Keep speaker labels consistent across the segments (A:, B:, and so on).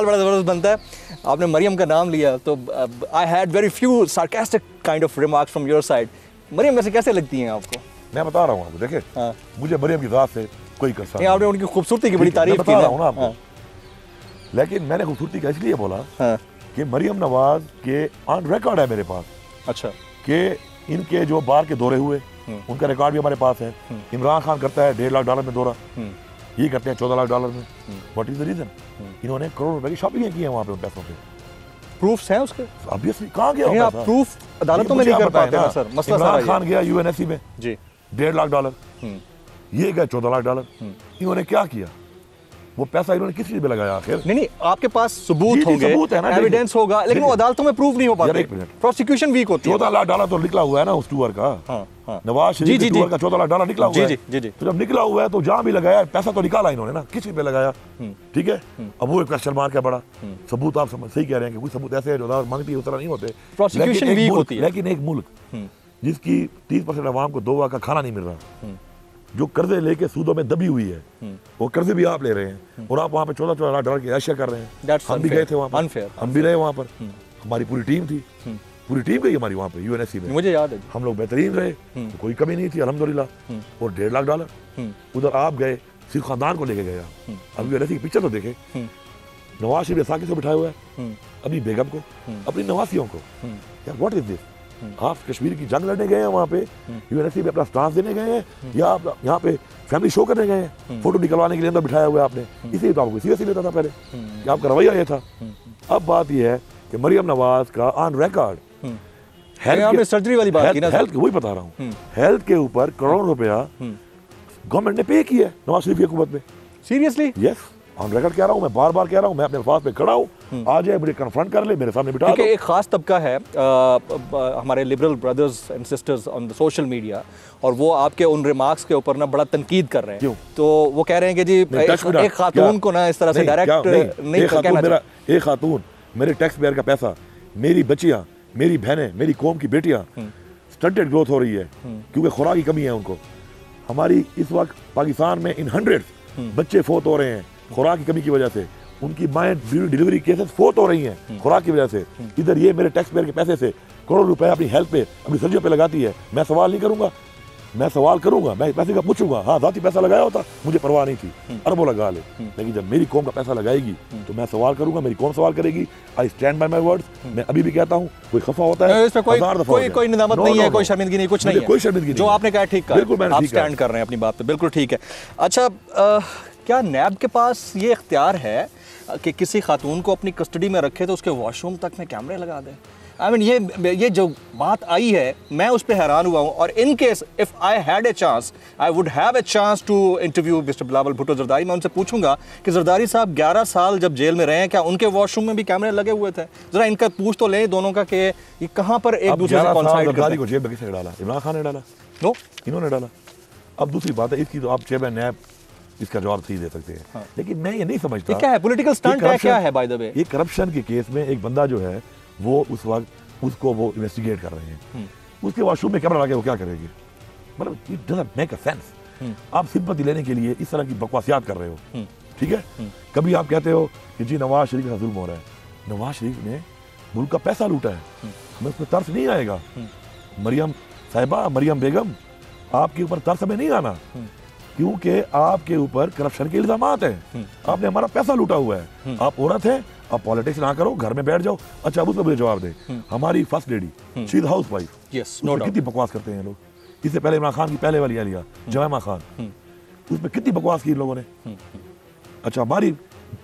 A: बड़ा ज़बरदस्त बनता है। आपने मरियम का नाम लिया तो I had very few sarcastic kind of remarks from your side. Maryam वैसे कैसे लगती हैं आपको?
B: मैं बता रहा हूँ आपको, देखिए
A: हाँ।
B: मुझे मरियम की ज़ात से कोई कसर नहीं।
A: आपने उनकी खूबसूरती की बड़ी तारीफ की
B: बता रहा हूँ ना आपको।
A: हाँ।
B: लेकिन मैंने खूबसूरती का इसलिए बोला
A: हाँ।
B: कि मरियम नवाज के ऑन रिकॉर्ड है मेरे पास।
A: अच्छा।
B: कि इनके जो बाहर के दौरे हुए उनका रिकॉर्ड भी हमारे पास है। इमरान खान करता है $1.5 लाख में दौरा, ये करते हैं $14 लाख में। What is the reason? इन्होंने करोड़ रुपए की शॉपिंग की है वहाँ पे उन पैसों पे।
A: प्रूफ्स हैं उसके?
B: ऑब्वियसली कहाँ गया होगा?
A: आप प्रूफ अदालतों में नहीं कर पाते ना सर, मसला सारा
B: इमरान खान गया यूएनएससी में
A: जी
B: $1.5 लाख, ये गया $14 लाख। इन्होंने क्या किया? वो पैसा इन्होंने किस चीज पे लगाया आखिर?
A: नहीं, आपके पास सबूत होंगे, एविडेंस होगा, लेकिन वो अदालतों में प्रूफ नहीं हो पाते। प्रोसिक्यूशन वीक होती है।
B: $14 लाख तो निकला हुआ है ना उस टूर का। नवाज शरीफ के टूर का $14 लाख निकला हुआ है। तो जब निकला हुआ है तो जहाँ भी लगाया पैसा तो निकाला इन्होंने ना, किसी पे लगाया। ठीक है, अब वो एक क्वेश्चन मार्क है बड़ा। सबूत आप सही कह रहे हैं कि कोई सबूत ऐसे जो अदालत मांगती है उस तरह नहीं होते।
A: प्रोसिक्यूशन वीक होती है।
B: लेकिन एक मुल्क जिसकी 30% आवाम को 2 वक्त का खाना नहीं मिल रहा, जो कर्जे लेके सूदों में दबी हुई है, वो कर्जे भी आप ले रहे हैं और आप वहाँ पे $14 लाख की ऐशा कर रहे हैं। हम भी गए थे वहाँ पर, हम भी रहे वहाँ पर, हमारी पूरी टीम थी, पूरी टीम गई हमारी वहाँ पे यूएनएससी में।
A: मुझे याद है
B: हम लोग बेहतरीन रहे, तो कोई कमी नहीं थी अल्हम्दुलिल्लाह। और $1.5 लाख उधर आप गए, सिर्फ खानदान को लेके गया। अब यूएनएससी की पिक्चर तो देखे, नवाज शरीफ साकिब को बिठाए हुआ है, अपनी बेगम को, अपनी नवासियों को। यार व्हाट इज दिस? आप कश्मीर की जंग लड़ने गए हैं वहाँ पे, यूएनएससी में अपना स्टांस देने गए हैं, या आप यहाँ पे फैमिली शो करने गए हैं? फोटो निकलवाने के लिए अंदर बिठाया हुआ है आपने, इसीलिए तो आपको सीरियसली लेता था पहले कि आपका रवैया ये था। अब बात ये है कि मरियम नवाज का ऑन रिकॉर्ड
A: सर्जरी वाली बात की ना,
B: हेल्थ वही बता रहा हूँ, हेल्थ के ऊपर करोड़ रुपया गवर्नमेंट ने पे किया है नवाज शरीफ की हुकूमत में।
A: सीरियसली?
B: यस, ऑन रिकॉर्ड कह रहा हूँ, मैं बार बार कह रहा हूँ, मैं अपने अल्फाज पे खड़ा हूँ। आ जाए, मुझे कन्फ्रंट कर ले, मेरे सामने बिठा दो।
A: एक खास तबका है हमारे liberal brothers and sisters on the social media, और वो आपके उन रिमार्क्स के ऊपर ना बड़ा तनकीद कर रहे हैं।
B: क्यों?
A: तो वो कह रहे हैं कि जी एक खातून को ना इस तरह से डायरेक्ट नहीं कहना।
B: एक खातून, मेरे टैक्स पेयर का पैसा, मेरी बच्चियाँ, मेरी बहनें, मेरी कौम की बेटियाँ, स्टंटेड ग्रोथ हो रही है क्योंकि खुराक की कमी है उनको। हमारी इस वक्त पाकिस्तान में इन हंड्रेड्स बच्चे फोत हो रहे हैं खुराक की कमी की वजह से। उनकी माएँ डिलीवरी केसेस फोत हो रही हैं खुराक की वजह से। इधर ये मेरे टैक्स पेयर के पैसे से करोड़ रुपए अपनी हेल्थ पे, अपनी सर्जरी पे लगाती है। मैं सवाल नहीं करूंगा, मैं सवाल करूंगा, मैं पैसे का पूछूंगा। हाँ, जाती पैसा लगाया होता, मुझे परवाह नहीं थी, अरबों लगा ले। लेकिन जब मेरी कौम का पैसा लगाएगी तो मैं सवाल करूंगा, मेरी कौम सवाल करेगी। I stand by my words. मैं अभी भी कहता हूँ, कोई खफा होता है
A: कोई निदामत नहीं है, कोई शर्मिंदगी नहीं, कुछ नहीं है,
B: कोई शर्मिंदगी नहीं।
A: जो आपने कहा ठीक कहा,
B: बिल्कुल
A: आप स्टैंड कर रहे हैं अपनी बात पे, बिल्कुल ठीक है। अच्छा, क्या नैब के पास ये इख्तियार है कि किसी खातून को अपनी कस्टडी में रखे तो उसके वॉशरूम तक में कैमरे लगा दें? आई मीन ये जो बात आई है, मैं उस पर हैरान हुआ हूँ। और in case if I had a chance, I would have a chance to interview mister Bilawal Bhutto Zardari, मैं उनसे पूछूंगा कि जरदारी साहब 11 साल जब जेल में रहे हैं, क्या उनके वॉशरूम में भी कैमरे लगे हुए थे? जरा इनका पूछ तो लें दोनों का कि ये कहाँ पर एक दूसरे से कॉन्साइड करते हैं।
B: को जेल में किसने डाला? इमरान खान ने डाला?
A: नो,
B: इन्होंने डाला। अब दूसरी बात है, इसकी तो आप चेयरमैन नैब इसका जवाब सही दे सकते हैं। हाँ। लेकिन मैं ये नहीं समझता
A: क्या है पॉलिटिकल स्टंट है, क्या है बाय द वे?
B: ये करप्शन के केस में एक बंदा जो है वो उस वक्त उसको वो इन्वेस्टिगेट कर रहे हैं, उसके वॉशरूम में कैमरा लगा, वो क्या करेगी? मतलब it doesn't make a sense. आप सिंपैथी लेने के लिए इस तरह की बकवासियात कर रहे हो, ठीक है? कभी आप कहते हो कि जी नवाज शरीफ का जुल्म हो रहा है। नवाज शरीफ ने मुल्क का पैसा लूटा है, हमें उस पर तरस नहीं आएगा। मरियम साहिबा, मरियम बेगम, आपके ऊपर तरस हमें नहीं आना, क्योंकि आपके ऊपर करप्शन के इल्जामात हैं। आपने हमारा पैसा लूटा हुआ है। आप औरत हैं, आप पॉलिटिक्स ना करो, घर में बैठ जाओ। अच्छा, अब उसका मुझे जवाब दे। हमारी first lady, she is house wife, कितनी बकवास करते हैं लोग। इससे पहले इमरान खान की पहले वाली लिया जमायमा खान, उसमें कितनी बकवास की लोगों ने। अच्छा, हमारी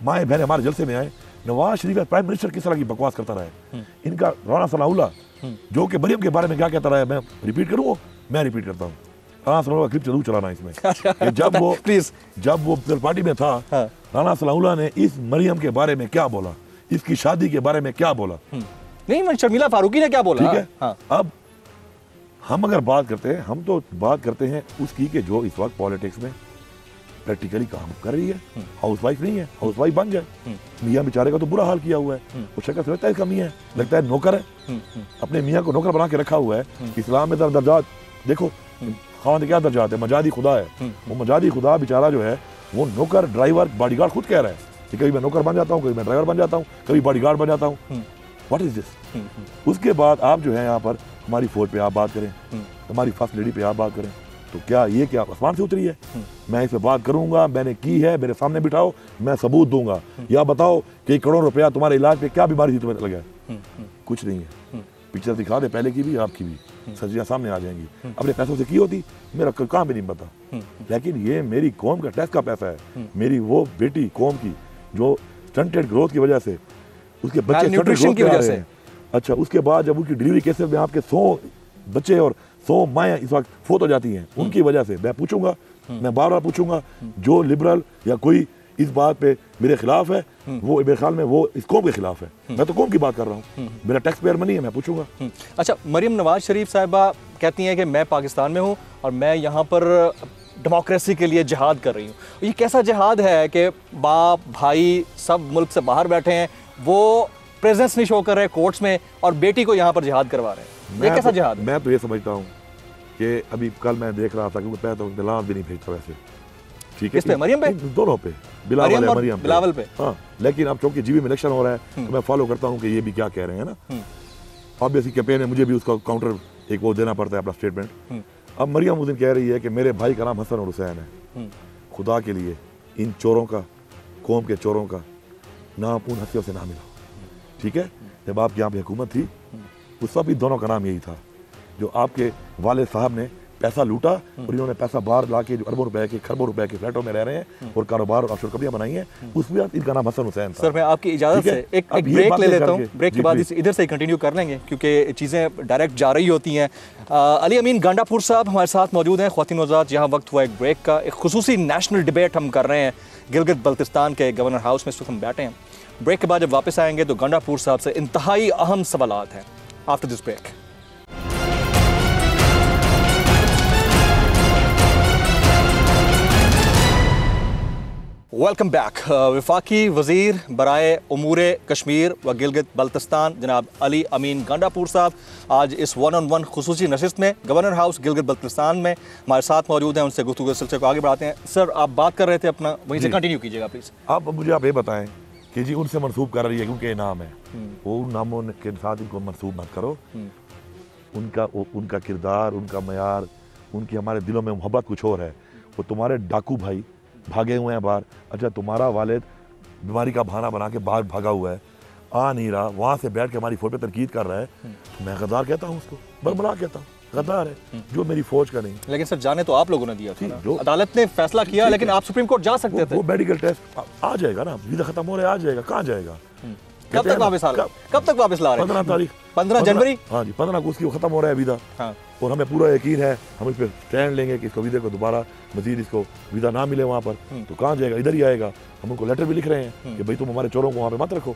B: माएँ बहनें हमारे जलसे में आए, नवाज शरीफ का प्राइम मिनिस्टर किस तरह की बकवास करता रहा है। इनका राना सनाउल्लाह जो कि मरियम के बारे में क्या कहता रहा है, मैं रिपीट करूँ? मैं रिपीट करता हूँ। राना सनाउल्लाह क्लिप जरूर चलाना इसमें। जब वो प्लीज जब वो पार्टी में था, राना सनाउल्लाह ने इस मरियम के बारे में क्या बोला, इसकी शादी के बारे में क्या बोला?
A: नहीं, शर्मिला फारूकी ने क्या बोला?
B: ठीक है। हाँ। अब हम अगर बात करते हैं, हम तो बात करते हैं उसकी कि जो इस वक्त पॉलिटिक्स में प्रैक्टिकली काम कर रही है, हाउस वाइफ नहीं है, हाउस वाइफ बन जाए। मियाँ बेचारे का तो बुरा हाल किया हुआ है, वो शक्ल से लगता है इसका मियाँ है, लगता है नौकर है, अपने मियाँ को नौकर बना के रखा हुआ है। इस्लाम में दर्जात देखो, खान क्या दर्जात है, मजादी खुदा है। वो मजादी खुदा बेचारा जो है वो नौकर, ड्राइवर, बॉडीगार्ड खुद कह रहा है कि कभी मैं नौकर बन जाता हूँ, कभी मैं ड्राइवर बन जाता हूँ, कभी बॉडीगार्ड बन जाता हूँ। What is this? उसके बाद आप जो है यहाँ पर हमारी फौज पे आप बात करें, हमारी फर्स्ट लेडी पे आप बात करें, तो क्या ये क्या आसमान से उतरी है? मैं इस पे बात करूंगा, मैंने की है, मेरे सामने बिठाओ, मैं सबूत दूंगा। या बताओ कि करोड़ों रुपया तुम्हारे इलाज पे क्या बीमारी थी तुम्हें लगा? कुछ नहीं है। पिक्चर दिखा दे, पहले की भी आपकी भी, सर्जरियां सामने आ जाएंगी। अपने पैसों से की होती, मेरा काम भी नहीं पता। लेकिन ये मेरी कौम का टैक्स का पैसा है, मेरी वो बेटी कौम की जो स्टंटेड ग्रोथ की वजह से, उसके बच्चे
A: न्यूट्रिशन की वजह से।
B: अच्छा, उसके बाद जब उनकी डिलीवरी केसेस में आपके 100 बच्चे और 100 माएँ इस वक्त फोत हो जाती हैं, उनकी वजह से मैं पूछूंगा, मैं बार बार पूछूंगा, जो लिबरल या कोई इस बात पे मेरे खिलाफ है, वो मेरे ख्याल में वो इस कौम के खिलाफ है। मैं तो कौम की बात कर रहा हूँ, मेरा टैक्स पेयर मनी है, मैं पूछूंगा।
A: अच्छा, मरियम नवाज शरीफ साहिबा कहती हैं कि मैं पाकिस्तान में हूँ और मैं यहाँ पर डेमोक्रेसी के लिए जिहाद कर रही हूँ। ये कैसा जिहाद है कि बाप भाई सब मुल्क से बाहर बैठे हैं, वो प्रेजेंस नहीं शो कर रहे कोर्ट्स में, और बेटी को यहाँ पर जिहाद करवा रहे हैं? ये कैसा जिहाद है?
B: मैं तो ये समझता हूँ कि अभी कल मैं देख रहा था, क्योंकि मैं तो बिलावल भी नहीं भेजता वैसे, ठीक है,
A: किस पे? मरियम पे?
B: दोनों पे, बिलावल और मरियम
A: बिलावल पे।
B: हाँ, लेकिन अब चूंकि जीबी में इलेक्शन हो रहा है तो मैं फॉलो करता हूँ कि ये भी क्या कह रहे हैं ना। ऑब्वियसली कैंपेन है, मुझे भी उसका काउंटर एक वो देना पड़ता है, अपना स्टेटमेंट। अब मरियम उस दिन कह रही है कि मेरे भाई का नाम हसन और हुसैन है, खुदा के लिए इन चोरों का, कौम के चोरों का नाम उन हस्तियों से ना मिला। ठीक है, जब आपकी यहाँ पे हुकूमत थी उस वक्त भी दोनों का नाम यही था। जो आपके वालिद साहब ने पैसा लूटा और इन्होंने पैसा बाहर ला के जो अरबों रुपए के, खरबों रुपए के फ्लैटों में रह रहे हैं और कारोबार और ऑफशोर कंपनियां बनाई हैं, उसमें इनका नाम हसन हुसैन था।
A: सर, मैं आपकी इजाजत से एक ब्रेक ले लेता हूँ। ब्रेक के बाद इधर से कंटिन्यू कर लेंगे क्योंकि चीज़ें डायरेक्ट जा रही होती हैं। अली अमीन गांडापुर साहब हमारे साथ मौजूद हैं। ख्वातीन हज़रात, यहाँ वक्त हुआ एक ब्रेक का। एक खुसूसी नेशनल डिबेट हम कर रहे हैं गिलगित बल्तिस्तान के गवर्नर हाउस में, इस वक्त हम बैठे हैं। ब्रेक के बाद जब वापस आएंगे तो गांडापुर साहब से इंतहाई अहम सवालात हैं। After this break. Welcome back. वफाकी वज़ीर बराए उमूर कश्मीर व गिलगित बल्तिस्तान जनाब अली अमीन गांडापुर साहब आज इस 1-on-1 खुसूसी नशिस्त में गवर्नर हाउस गिलगित बल्तिस्तान में हमारे साथ मौजूद हैं। उनसे गुफ्तगू के सिलसिले को आगे बढ़ाते हैं। सर, आप बात कर रहे थे अपना, वहीं से कंटिन्यू कीजिएगा प्लीज़।
B: आप मुझे ये बताएं कि जी उनसे मनसूब कर रही है क्योंकि नाम है, वो उन नामों के साथ इनको मनसूब मत करो। उनका किरदार, उनका मयार, उनकी हमारे दिलों में मोहब्बत कुछ और है। वो तुम्हारे डाकू भाई भागे हुए हैं बाहर। अच्छा, तुम्हारा वालिद बीमारी का बहाना बना के बाहर भागा हुआ है, आ नहीं रहा, वहाँ से बैठ के हमारी फौज पे तनकीद कर रहा है, तो मैं गद्दार कहता हूँ उसको, बरबरा कहता हूँ, गद्दार है जो मेरी फौज का नहीं।
A: लेकिन सर, जाने तो आप लोगों ने दिया था ना, अदालत ने फैसला किया, लेकिन आप सुप्रीम कोर्ट जा सकते थे।
B: वो मेडिकल टेस्ट आ जाएगा ना, वीजा खत्म हो रहा है, आ जाएगा, कहाँ जाएगा?
A: कब तक वापस ला रहे हैं?
B: 15 तारीख,
A: 15 जनवरी।
B: हाँ जी, 15 को उसकी खत्म हो रहा है वीजा।
A: हाँ।
B: और हमें पूरा यकीन है, हम इस पर स्टैंड लेंगे कि इसको वीजा को दोबारा मजीद इसको वीजा ना मिले वहाँ पर, तो कहाँ जाएगा? इधर ही आएगा। हम उनको लेटर भी लिख रहे हैं कि भाई तुम हमारे चोरों को वहाँ पे मत रखो।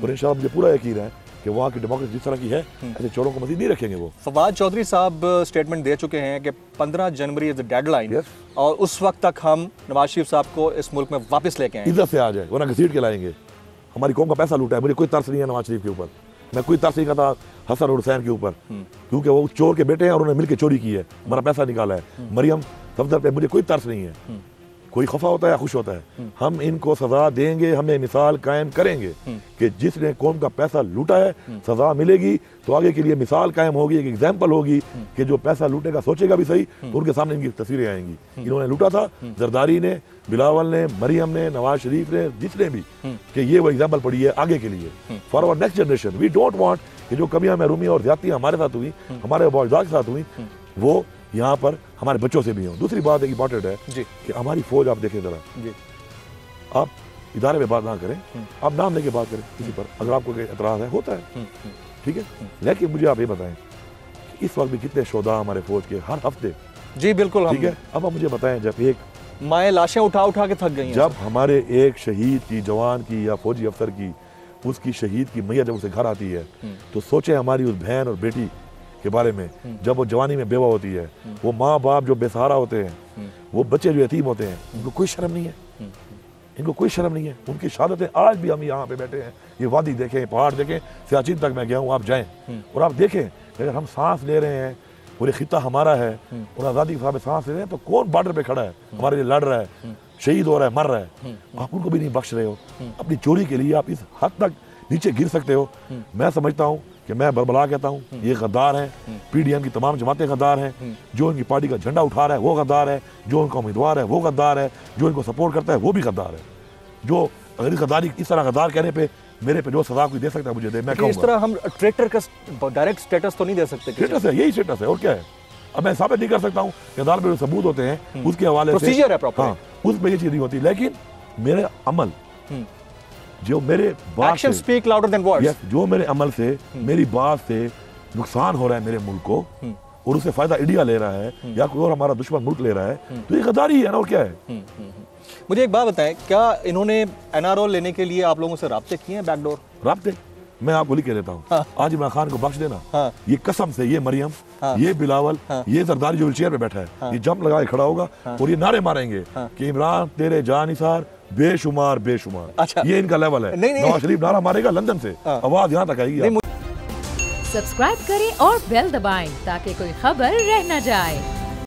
B: और इंशाल्लाह मुझे पूरा यकीन है कि वहाँ की डेमोक्रेसी जिस तरह की है, ऐसे चोरों को मजीद नहीं रखेंगे। वो
A: फवाद चौधरी साहब स्टेटमेंट दे चुके हैं कि 15 जनवरी इज द डेडलाइन, और उस वक्त तक हम नवाज शरीफ साहब को इस मुल्क में वापस लेके आएंगे।
B: इधर से आ जाए, वरना घसीट के लाएंगे। हमारी कौम का पैसा लूटा है, मुझे कोई तरस नहीं है नवाज शरीफ के ऊपर, मैं कोई तरस नहीं करता हसन और हुसैन के ऊपर, क्योंकि वो चोर के बेटे हैं और उन्होंने मिलकर चोरी की है, हमारा पैसा निकाला है। मरियम सफदर पे मुझे कोई तरस नहीं है। कोई खफा होता है या खुश होता है, हम इनको सजा देंगे, हमें मिसाल कायम करेंगे कि जिसने कौम का पैसा लूटा है सजा मिलेगी, तो आगे के लिए मिसाल कायम होगी, एक एग्जाम्पल होगी कि जो पैसा लूटेगा सोचेगा भी सही, तो उनके सामने इनकी तस्वीरें आएंगी। इन्होंने लूटा था, जरदारी ने, बिलावल ने, मरियम ने, नवाज शरीफ ने, जिसने भी, कि ये वो एग्जाम्पल पड़ी है आगे के लिए for our next generation. We don't want कि जो कमियां महरूमी और ज्यादतियां हमारे साथ हुई, हमारे बावजूद के साथ हुई, वो यहाँ पर हमारे बच्चों से भी हों। दूसरी बात एक इंपॉर्टेंट है कि हमारी फौज, आप देखें जरा, आप इदारे में बात ना करें, आप नाम लेके बात करें किसी पर, अगर आपको कोई एतराज है, होता है, ठीक है। लेकिन मुझे आप ये बताएं कि इस वक्त भी कितने शोधा हमारे फौज के हर हफ्ते।
A: जी बिल्कुल,
B: ठीक है। अब आप मुझे बताएं, जब एक
A: माएँ लाशें उठा उठा के थक गई हैं,
B: जब हमारे एक शहीद की, जवान की या फौजी अफसर की, उसकी शहीद की मैया जब उसे घर आती है, तो सोचे हमारी उस बहन और बेटी के बारे में, जब वो जवानी में बेवा होती है, वो माँ बाप जो बेसहारा होते हैं, वो बच्चे जो यतीम होते हैं, उनको कोई शर्म नहीं है, इनको कोई शर्म नहीं है। उनकी शहादतें आज भी हम यहाँ पे बैठे हैं, ये वादी देखें, पहाड़ देखें, सियाचिन तक मैं गया हूँ, आप जाएं और आप देखें, अगर हम सांस ले रहे हैं, पूरे खिता हमारा है और आज़ादी के साथ सांस ले रहे हैं, तो कौन बॉर्डर पे खड़ा है हमारे लिए लड़ रहा है? शहीद हो रहा है, मर रहा है, आप उनको भी नहीं बख्श रहे हो। अपनी चोरी के लिए आप इस हद तक नीचे गिर सकते हो। मैं समझता हूँ कि मैं बरबला कहता हूँ ये गद्दार हैं, पीडीएम की तमाम जमातें गद्दार हैं, जो इनकी पार्टी का झंडा उठा रहा है वो गद्दार है, जो उनका उम्मीदवार है वो गद्दार है, जो इनको सपोर्ट करता है वो भी गद्दार है। जो अगर इस गद्दारी इस तरह गद्दार कहने पे मेरे पे जो सजा कोई दे सकता है मुझे दे, मैं कहूँगा।
A: इस तरह हम ट्रेटर का डायरेक्ट स्टेटस तो नहीं दे सकते।
B: स्टेटस है, यही स्टेटस है और क्या है। अब मैं साबित नहीं कर सकता हूँ कि अदालत में जो सबूत होते हैं उसके हवाले से
A: प्रोसीजर है प्रॉपर,
B: हाँ, उसमें ये चीज नहीं होती, लेकिन मेरे अमल जो मेरे बात
A: एक्शन
B: से
A: speak louder than words,
B: yes, जो मेरे अमल से मेरी बात से नुकसान हो रहा है मेरे मुल्क को और उससे फायदा इंडिया ले रहा है या कोई और हमारा दुश्मन मुल्क ले रहा है, तो ये गद्दारी है ना, और क्या है।
A: मुझे एक बात बताएं, क्या इन्होंने एनआरओ लेने के लिए आप लोगों से राब्ते किए हैं बैकडोर?
B: राब्ते मैं आपको लिख के देता हूँ।
A: हाँ।
B: आज इमरान खान को बख्श देना।
A: हाँ।
B: ये कसम से, ये मरियम,
A: हाँ।
B: ये बिलावल,
A: हाँ।
B: ये जरदारी जो चेयर पे बैठा है,
A: हाँ।
B: ये जंप लगा के खड़ा होगा और ये नारे मारेंगे कि इमरान तेरे जानिसार बेशुमार बेशुमार।
A: अच्छा।
B: ये इनका लेवल है। नवाज शरीफ नारा मारेगा लंदन से, आवाज यहाँ तक आएगी।
C: सब्सक्राइब करें और बेल दबाएं ताकि कोई खबर रह न जाए।